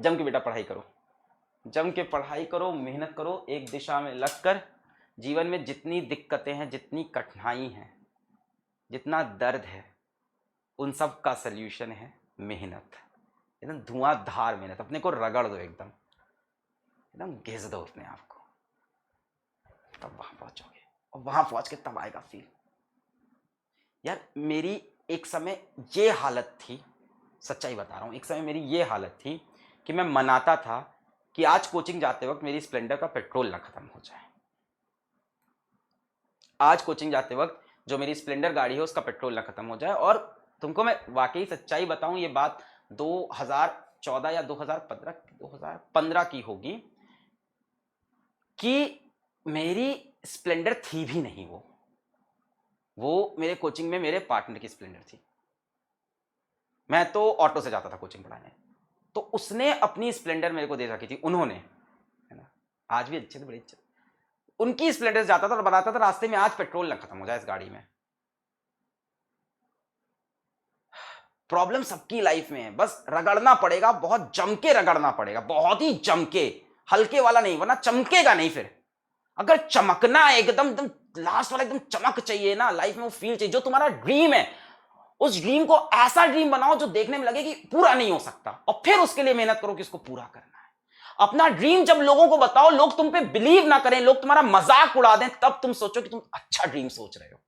जम के बेटा पढ़ाई करो, जम के पढ़ाई करो, मेहनत करो, एक दिशा में लगकर। जीवन में जितनी दिक्कतें हैं, जितनी कठिनाई हैं, जितना दर्द है, उन सब का सल्यूशन है मेहनत। एकदम धुआंधार मेहनत, अपने को रगड़ दो, एकदम एकदम घिस दो अपने आप को, तब वहां पहुंचोगे। और वहां पहुंच के तब आएगा फील। यार मेरी एक समय ये हालत थी, सच्चाई बता रहा हूं, एक समय मेरी ये हालत थी कि मैं मनाता था कि आज कोचिंग जाते वक्त मेरी स्प्लेंडर का पेट्रोल ना खत्म हो जाए। आज कोचिंग जाते वक्त जो मेरी स्प्लेंडर गाड़ी है उसका पेट्रोल ना खत्म हो जाए। और तुमको मैं वाकई सच्चाई बताऊं, ये बात 2014 या 2015 की होगी कि मेरी स्प्लेंडर थी भी नहीं, वो मेरे कोचिंग में मेरे पार्टनर की स्प्लेंडर थी। मैं तो ऑटो से जाता था कोचिंग पढ़ाने, तो उसने अपनी स्प्लेंडर मेरे को दे रखी थी, उन्होंने, है ना, आज भी अच्छे थे, बड़े अच्छे। उनकी स्प्लेंडर से जाता था और बताता था रास्ते में आज पेट्रोल ना खत्म हो जाए इस गाड़ी में। प्रॉब्लम सबकी लाइफ में है, बस रगड़ना पड़ेगा, बहुत जम के रगड़ना पड़ेगा, बहुत ही जम के, हल्के वाला नहीं, वरना चमकेगा नहीं। फिर अगर चमकना है एकदम एकदम लास्ट वाला, एकदम चमक चाहिए ना लाइफ में, वो फील चाहिए, जो तुम्हारा ड्रीम है उस ड्रीम को ऐसा ड्रीम बनाओ जो देखने में लगे कि पूरा नहीं हो सकता, और फिर उसके लिए मेहनत करो कि इसको पूरा करना है। अपना ड्रीम जब लोगों को बताओ, लोग तुम पे बिलीव ना करें, लोग तुम्हारा मजाक उड़ा दें, तब तुम सोचो कि तुम अच्छा ड्रीम सोच रहे हो।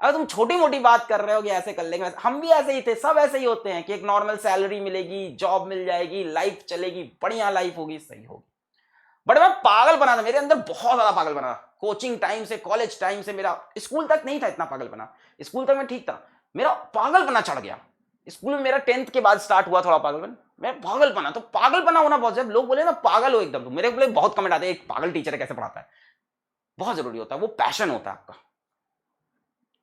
अगर तुम छोटी मोटी बात कर रहे हो कि ऐसे कर लेंगे, हम भी ऐसे ही थे, सब ऐसे ही होते हैं कि एक नॉर्मल सैलरी मिलेगी, जॉब मिल जाएगी, लाइफ चलेगी, बढ़िया लाइफ होगी, सही होगी। बट मैं पागल बना था, मेरे अंदर बहुत ज्यादा पागल बना था। कोचिंग टाइम से, कॉलेज टाइम से, मेरा स्कूल तक नहीं था इतना पागल बना, स्कूल तक मैं ठीक था, मेरा पागल बना चढ़ गया। स्कूल में मेरा 10th के बाद स्टार्ट हुआ थोड़ा पागलपन, मैं पागल बना। तो पागल बना होना बहुत, जब लोग बोले ना पागल हो एकदम, तो मेरे बोले बहुत कमेंट आते हैं, एक पागल टीचर है कैसे पढ़ाता है। बहुत जरूरी होता है, वो पैशन होता है आपका,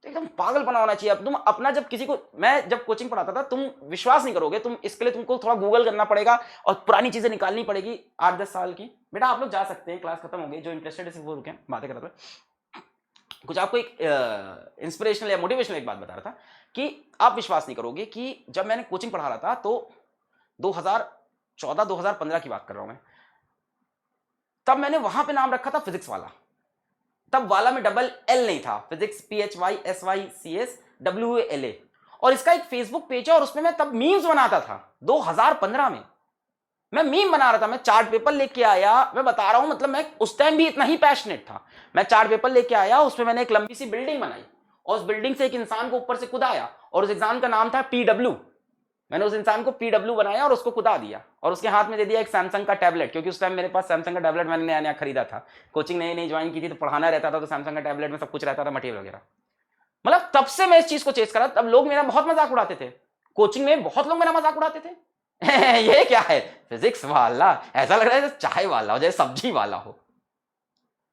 तो एकदम पागल बना होना चाहिए। अब तुम अपना, जब किसी को, मैं जब कोचिंग पढ़ाता था, तुम विश्वास नहीं करोगे, तुम इसके लिए तुमको थोड़ा गूगल करना पड़ेगा और पुरानी चीजें निकालनी पड़ेगी 8-10 साल की। बेटा आप लोग जा सकते हैं, क्लास खत्म हो गई, जो इंटरेस्टेड है वो रुके, बातें कर रहा था। कुछ आपको एक इंस्पिरेशनल या मोटिवेशनल एक बात बता रहा था कि आप विश्वास नहीं करोगे कि जब मैंने कोचिंग पढ़ा रहा था, तो 2014-2015 की बात कर रहा हूं मैं, तब मैंने वहां पे नाम रखा था फिजिक्स वाला। तब वाला में डबल एल नहीं था, फिजिक्स PHYSYCS और इसका एक फेसबुक पेज है, और उसमें मैं तब मीम्स बनाता था 2015 में। मैं मीम बना रहा था, मैं चार्ट पेपर लेके आया, मैं बता रहा हूं, मतलब मैं उस टाइम भी इतना ही पैशनेट था। मैं चार्ट पेपर लेके आया, उसमें मैंने एक लंबी सी बिल्डिंग बनाई, और उस बिल्डिंग से एक इंसान को ऊपर से कूदाया, और उस इंसान का नाम था PW। मैंने उस इंसान को PW बनाया और उसको कुदा दिया, और उसके हाथ में दे दिया एक सैमसंग का टैबलेट, क्योंकि उस टाइम मेरे पास सैमसंग का टैबलेट मैंने नया नया खरीदा था, कोचिंग नई नई ज्वाइन की थी, तो पढ़ाना रहता था, तो सैमसंग का टैबलेट में सब कुछ रहता था, मटेरियल वगैरह। मतलब तब से मैं इस चीज को चेस करा, तब लोग मेरा बहुत मजाक उड़ाते थे, कोचिंग में बहुत लोग मेरा मजाक उड़ाते थे। ये क्या है फिजिक्स वाला, ऐसा लग रहा है जैसे चाय वाला हो, जैसे सब्जी वाला हो।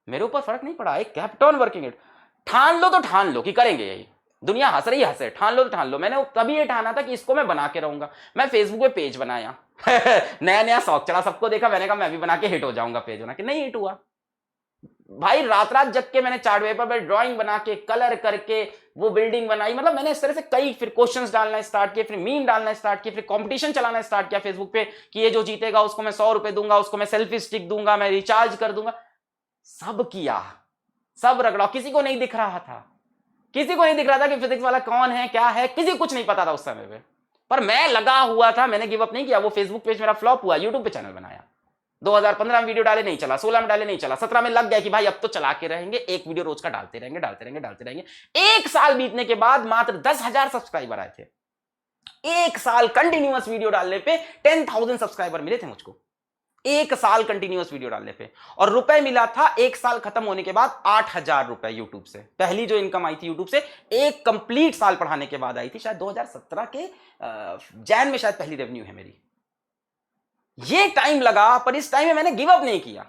मेरे ऊपर फर्क नहीं पड़ा, एक केप्ट ऑन वर्किंग इट। ठान लो तो ठान लो कि करेंगे यही, दुनिया हंस रही हंसे, ठान लो तो ठान लो। मैंने तभी ये ठाना था कि इसको मैं बना के रहूंगा। मैं फेसबुक पे पेज बनाया नया नया शौक चढ़ा, सबको देखा, मैंने कहा मैं भी बना के हिट हो जाऊंगा, पेज बना के, नहीं हिट हुआ भाई। रात रात जग के मैंने चार्ट पेपर पर ड्राइंग बना के, कलर करके वो बिल्डिंग बनाई। मतलब मैंने इस तरह से कई, फिर क्वेश्चंस डालना स्टार्ट किए, फिर मीम डालना स्टार्ट किए, फिर कंपटीशन चलाना स्टार्ट किया फेसबुक पे कि ये जो जीतेगा उसको मैं 100 रुपए दूंगा, उसको मैं सेल्फी स्टिक दूंगा, मैं रिचार्ज कर दूंगा। सब किया, सब रगड़ा, किसी को नहीं दिख रहा था, किसी को नहीं दिख रहा था कि फिजिक्स वाला कौन है, क्या है, किसी को कुछ नहीं पता था उस समय पे। पर मैं लगा हुआ था, मैंने गिव अप नहीं किया। वो फेसबुक पेज मेरा फ्लॉप हुआ, यूट्यूब पे चैनल बनाया, 2015 में वीडियो डाले नहीं चला, 16 में डाले नहीं चला, 17 में लग गया कि भाई अब तो चला के रहेंगे, एक वीडियो रोज का डालते रहेंगे, डालते रहेंगे, डालते रहेंगे। एक साल बीतने के बाद मात्र 10,000 सब्सक्राइबर आए थे। एक साल कंटिन्यूअस वीडियो डालने पे 10,000 सब्सक्राइबर मिले थे मुझको, एक साल कंटिन्यूअस वीडियो डालने पे। और रुपए मिला था एक साल खत्म होने के बाद 8,000 रुपए यूट्यूब से। पहली जो इनकम आई थी यूट्यूब से, एक कंप्लीट साल पढ़ाने के बाद आई थी, शायद 2017 के जैन में शायद पहली रेवेन्यू है मेरी। ये टाइम लगा, पर इस टाइम में मैंने गिव अप नहीं किया।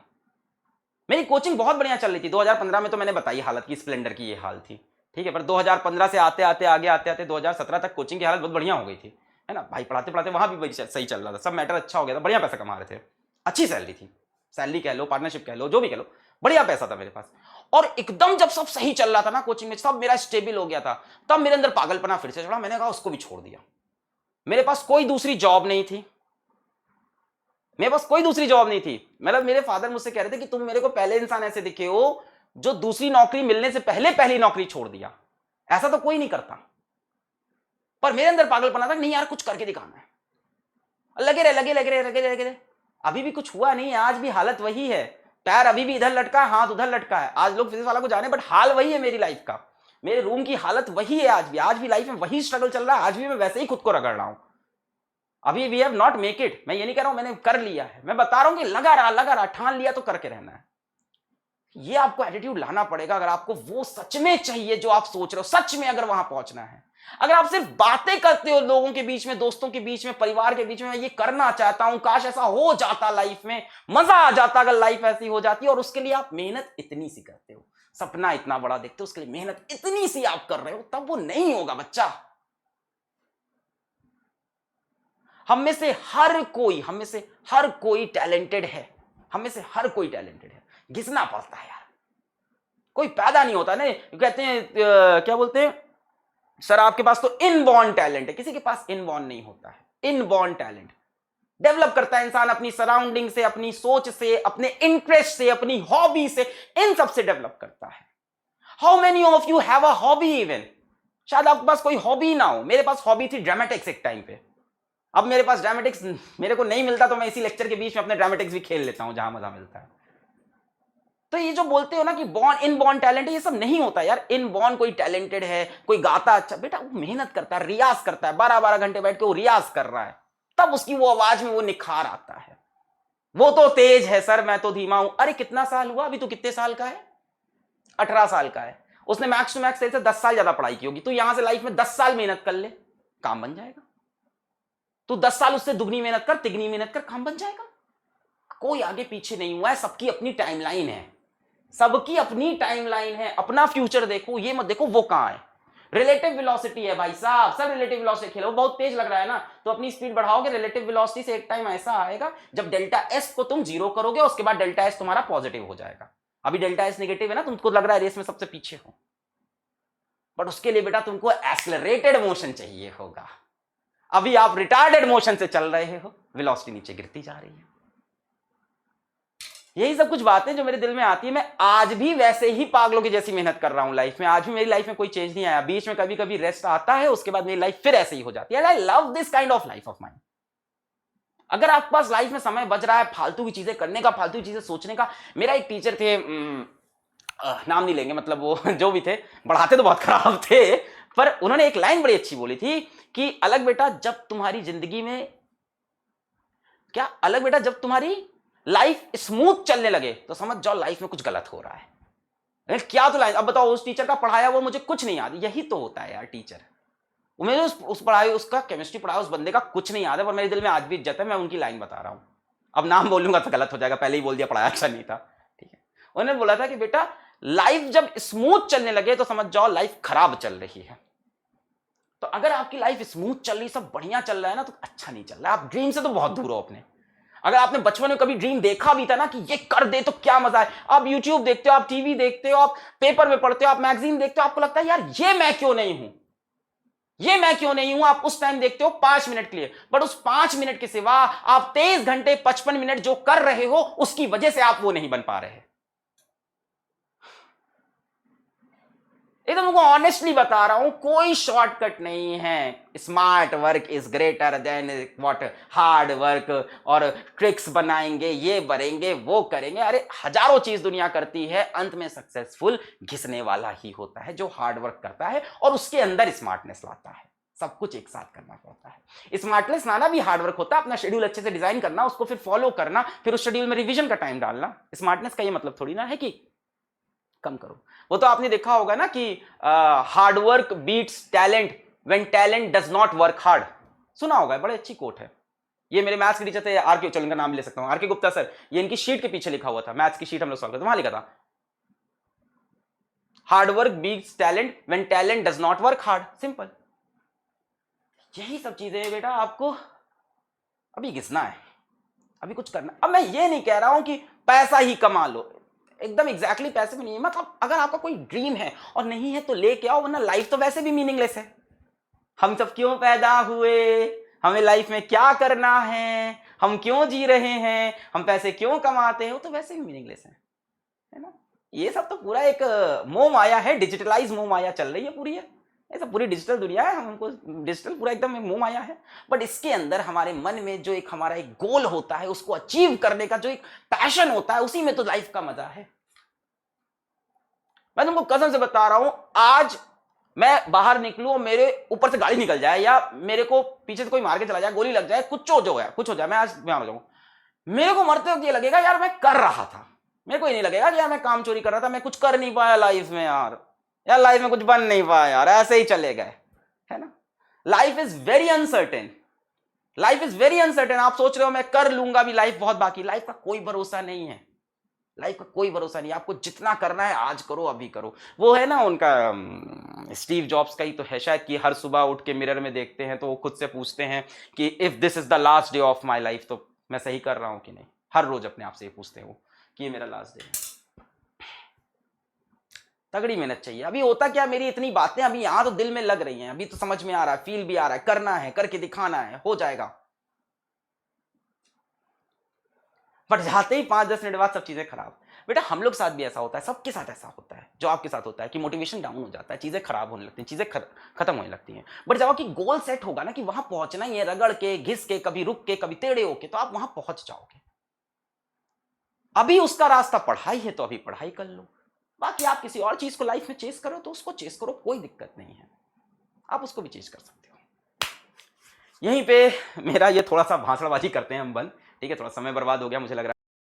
मेरी कोचिंग बहुत बढ़िया चल रही थी। 2015 में तो मैंने बताई हालत की, स्प्लेंडर की ये हाल थी, ठीक है। पर 2015 से आते आते आगे आते आते 2017 तक कोचिंग की हालत बहुत बढ़िया हो गई थी, है ना भाई। पढ़ाते पढ़ाते वहां भी सही चल रहा था, सब मैटर अच्छा हो गया था, बढ़िया पैसा कमा रहे थे, अच्छी सैलरी थी, सैलरी कह लो, पार्टनरशिप कह लो, जो भी कह लो, बढ़िया पैसा था मेरे पास। और एकदम जब सब सही चल रहा था ना कोचिंग में, सब मेरा स्टेबल हो गया था, तब मेरे अंदर पागलपना फिर से चढ़ा। मैंने कहा उसको भी छोड़ दिया। मेरे पास कोई दूसरी जॉब नहीं थी, मेरे पास कोई दूसरी जॉब नहीं थी। मतलब मेरे फादर मुझसे कह रहे थे कि तुम मेरे को पहले इंसान ऐसे दिखे हो जो दूसरी नौकरी मिलने से पहले पहली नौकरी छोड़ दिया, ऐसा तो कोई नहीं करता। पर मेरे अंदर पागलपना था, नहीं यार कुछ करके दिखाना है। लगे रहे। अभी भी कुछ हुआ नहीं है, आज भी हालत वही है, पैर अभी भी इधर लटका है, हाथ उधर लटका है। आज लोग फिजिक्स वाला को जाने, बट हाल वही है मेरी लाइफ का, मेरे रूम की हालत वही है। आज भी लाइफ में वही स्ट्रगल चल रहा है, आज भी मैं वैसे ही खुद को रगड़ रहा हूं। अभी we have not make it, मैं ये नहीं कह रहा हूं मैंने कर लिया है, मैं बता रहा हूं कि लगा रहा, ठान लिया तो करके रहना है। ये आपको एटीट्यूड लाना पड़ेगा अगर आपको वो सच में चाहिए जो आप सोच रहे हो, सच में अगर वहां पहुंचना है। अगर आप सिर्फ बातें करते हो लोगों के बीच में, दोस्तों के बीच में, परिवार के बीच में, मैं ये करना चाहता हूं, काश ऐसा हो जाता लाइफ में, मजा आ जाता अगर लाइफ ऐसी हो जाती, और उसके लिए आप मेहनत इतनी सी करते हो, सपना इतना बड़ा देखते हो, उसके लिए मेहनत इतनी सी आप कर रहे हो, तब वो नहीं होगा बच्चा। हम में से हर कोई टैलेंटेड है, हम में से हर कोई टैलेंटेड है, घिसना पड़ता है यार, कोई पैदा नहीं होता ना। कहते हैं क्या बोलते हैं, सर आपके पास तो इनबॉर्न टैलेंट है, किसी के पास इनबॉर्न नहीं होता है। इनबॉर्न टैलेंट डेवलप करता है इंसान अपनी सराउंडिंग से, अपनी सोच से, अपने इंटरेस्ट से, अपनी हॉबी से, इन सब से डेवलप करता है। How many of you have a hobby even? शायद आपके पास कोई हॉबी ना हो। मेरे पास हॉबी थी ड्रामेटिक्स एक टाइम पे। अब मेरे पास ड्रामेटिक्स मेरे को नहीं मिलता तो मैं इसी लेक्चर के बीच में अपने ड्रामेटिक्स भी खेल लेता हूं जहां मजा मिलता है। तो ये जो बोलते हो ना कि बॉर्न इनबॉर्न टैलेंट है, ये सब नहीं होता यार। इनबॉर्न कोई टैलेंटेड है, कोई गाता अच्छा, बेटा वो मेहनत करता है, रियाज करता है, 12-12 घंटे बैठ के वो रियाज कर रहा है, तब उसकी वो आवाज में वो निखार आता है। वो तो तेज है सर, मैं तो धीमा हूं। अरे कितना साल हुआ, अभी तो कितने साल का है? 18 साल का है। उसने मैक्स टू मैक्स से 10 साल ज्यादा पढ़ाई की होगी। तू यहां से लाइफ में 10 साल मेहनत कर ले, काम बन जाएगा। तू 10 साल उससे दुगनी मेहनत कर, तिगनी मेहनत कर, काम बन जाएगा। कोई आगे पीछे नहीं हुआ है, सबकी अपनी टाइमलाइन है, सबकी अपनी टाइमलाइन है। अपना फ्यूचर देखो, ये मत देखो वो कहां है। रिलेटिव वेलोसिटी है भाई साहब, सब रिलेटिव वेलोसिटी खेलो। बहुत तेज लग रहा है ना, तो अपनी स्पीड बढ़ाओगे। रिलेटिव वेलोसिटी से एक टाइम ऐसा आएगा जब डेल्टा एस को तुम 0 करोगे, उसके बाद डेल्टा एस तुम्हारा पॉजिटिव हो जाएगा। अभी डेल्टा एस नेगेटिव है ना, तुमको लग रहा है रेस में सबसे पीछे हो, बट उसके लिए बेटा तुमको एक्सेलरेटेड मोशन चाहिए होगा। अभी आप रिटार्डेड मोशन से चल रहे हो, वेलोसिटी नीचे गिरती जा रही है। यही सब कुछ बातें जो मेरे दिल में आती है। मैं आज भी वैसे ही पागलों की जैसी मेहनत कर रहा हूं लाइफ में। आज भी मेरी लाइफ में कोई चेंज नहीं आया। बीच में कभी कभी रेस्ट आता है, उसके बाद मेरी लाइफ फिर ऐसे ही हो जाती है। I love this kind of life of mind. अगर आपके पास लाइफ में समय बच रहा है फालतू की चीजें करने का, फालतू की चीजें सोचने का। मेरा एक टीचर थे, नाम नहीं लेंगे, मतलब वो जो भी थे, पढ़ाते तो बहुत खराब थे, पर उन्होंने एक लाइन बड़ी अच्छी बोली थी कि अलग बेटा जब तुम्हारी जिंदगी में, क्या अलग बेटा जब तुम्हारी लाइफ स्मूथ चलने लगे तो समझ जाओ लाइफ में कुछ गलत हो रहा है। क्या तो लाइन, अब बताओ उस टीचर का पढ़ाया वो मुझे कुछ नहीं याद। यही तो होता है यार टीचर। मुझे उस पढ़ाई, उसका केमिस्ट्री पढ़ाया उस बंदे का कुछ नहीं याद है, पर मेरे दिल में आज भी इज्जत है। मैं उनकी लाइन बता रहा हूं, अब नाम बोलूंगा तो गलत हो जाएगा, पहले ही बोल दिया पढ़ाया अच्छा नहीं था। ठीक है, उन्होंने बोला था कि बेटा लाइफ जब स्मूथ चलने लगे तो समझ जाओ लाइफ खराब चल रही है। तो अगर आपकी लाइफ स्मूथ चल रही, सब बढ़िया चल रहा है ना, तो अच्छा नहीं चल रहा है। आप ड्रीम से तो बहुत दूर हो अपने। अगर आपने बचपन में कभी ड्रीम देखा भी था ना कि ये कर दे तो क्या मजा है, आप यूट्यूब देखते हो, आप टीवी देखते हो, आप पेपर में पढ़ते हो, आप मैगजीन देखते हो, आपको लगता है यार ये मैं क्यों नहीं हूं, ये मैं क्यों नहीं हूं। आप उस टाइम देखते हो 5 मिनट के लिए, बट उस 5 मिनट के सिवा आप 23 घंटे 55 मिनट जो कर रहे हो, उसकी वजह से आप वो नहीं बन पा रहे। ये तो मुझको ऑनेस्टली बता रहा हूं, कोई शॉर्टकट नहीं है। Smart work is greater than what hard work, और ट्रिक्स बनाएंगे, ये बनेंगे, वो करेंगे। अरे हजारों चीज दुनिया करती है, अंत में सक्सेसफुल घिसने वाला ही होता है जो हार्ड वर्क करता है और उसके अंदर स्मार्टनेस लाता है। सब कुछ एक साथ करना पड़ता है। स्मार्टनेस लाना भी हार्ड वर्क होता है। अपना शेड्यूल अच्छे से डिजाइन करना, उसको फिर फॉलो करना, फिर उस शेड्यूल में रिवीजन का टाइम डालना। स्मार्टनेस का ये मतलब थोड़ी ना है कि कम करो। वो तो आपने देखा होगा ना कि hard work beats talent when talent does not work hard. सुना होगा, बड़ी अच्छी कोट है। ये मेरे मैथ्स के टीचर थे आरके, चलो इनका नाम ले सकता हूं, आरके गुप्ता सर। ये इनकी शीट के पीछे लिखा हुआ था, मैथ्स की शीट हम लोग सॉल्व करते, वहां लिखा था hard work beats talent when talent does not work hard. Simple. यही सब चीजें हैं बेटा, आपको अभी घिसना है, अभी कुछ करना। अब मैं ये नहीं कह रहा हूं कि पैसा ही कमा लो, एकदम एग्जैक्टली पैसे में नहीं है। मतलब अगर आपका कोई ड्रीम है और नहीं है तो लेके आओ, वरना लाइफ तो वैसे भी मीनिंगलेस है। हम सब क्यों पैदा हुए, हमें लाइफ में क्या करना है, हम क्यों जी रहे हैं, हम पैसे क्यों कमाते हैं, वो तो वैसे भी मीनिंगलेस है ना। ये सब तो पूरा एक मोह माया है, डिजिटलाइज मोह माया चल रही है पूरी है, ये सब पूरी डिजिटल दुनिया है, हमको डिजिटल पूरा एकदम एक मोह माया है। बट इसके अंदर हमारे मन में जो एक हमारा एक गोल होता है, उसको अचीव करने का जो एक पैशन होता है, उसी में तो लाइफ का मजा है। मैं तुमको कसम से बता रहा हूं, आज मैं बाहर निकलूं और मेरे ऊपर से गाड़ी निकल जाए या मेरे को पीछे से कोई मार के चला जाए, गोली लग जाए, कुछ हो जाए, मैं आज बीमार हो जाऊं, मेरे को मरते वक्त ये लगेगा यार मैं कर रहा था। मेरे को ये नहीं लगेगा कि यार मैं काम चोरी कर रहा था, मैं कुछ कर नहीं पाया लाइफ में यार लाइफ में कुछ बन नहीं पाया यार, ऐसे ही चले गए, है ना। Life is very uncertain, life is very uncertain. आप सोच रहे हो मैं कर लूंगा भी, लाइफ बहुत बाकी, लाइफ का कोई भरोसा नहीं है, लाइफ का कोई भरोसा नहीं। आपको जितना करना है आज करो, अभी करो। वो है ना उनका स्टीव जॉब्स का ही तो है शायद, कि हर सुबह उठ के मिरर में देखते हैं तो वो खुद से पूछते हैं कि if this is the last day of my life, तो मैं सही कर रहा हूं कि नहीं। हर रोज अपने आप से पूछते हैं वो कि ये मेरा लास्ट डे है। तगड़ी मेहनत चाहिए। अभी होता क्या, मेरी इतनी बातें अभी यहां तो दिल में लग रही हैं, अभी तो समझ में आ रहा है, फील भी आ रहा है, करना है, करके दिखाना है, हो जाएगा। बट जाते ही 5-10 मिनट बाद सब चीजें खराब। बेटा हम लोग साथ भी ऐसा होता है, सबके साथ ऐसा होता है जो आपके साथ होता है, कि मोटिवेशन डाउन हो जाता है, चीजें खराब होने लगती हैं, चीजें खत्म होने लगती हैं। बट जब आपकी गोल सेट होगा ना कि वहां पहुंचना ही है, रगड़ के, घिस के, कभी रुक के, कभी टेढ़े होके, तो आप वहां पहुंच जाओगे। अभी उसका रास्ता पढ़ाई है तो अभी पढ़ाई कर लो, बाकी आप किसी और चीज को लाइफ में चेस करो तो उसको चेस करो, कोई दिक्कत नहीं है, आप उसको भी चेस कर सकते हो। यहीं पे मेरा ये थोड़ा सा भाषणबाजी करते हैं हम बंद, ठीक है, थोड़ा समय बर्बाद हो गया मुझे लग रहा है।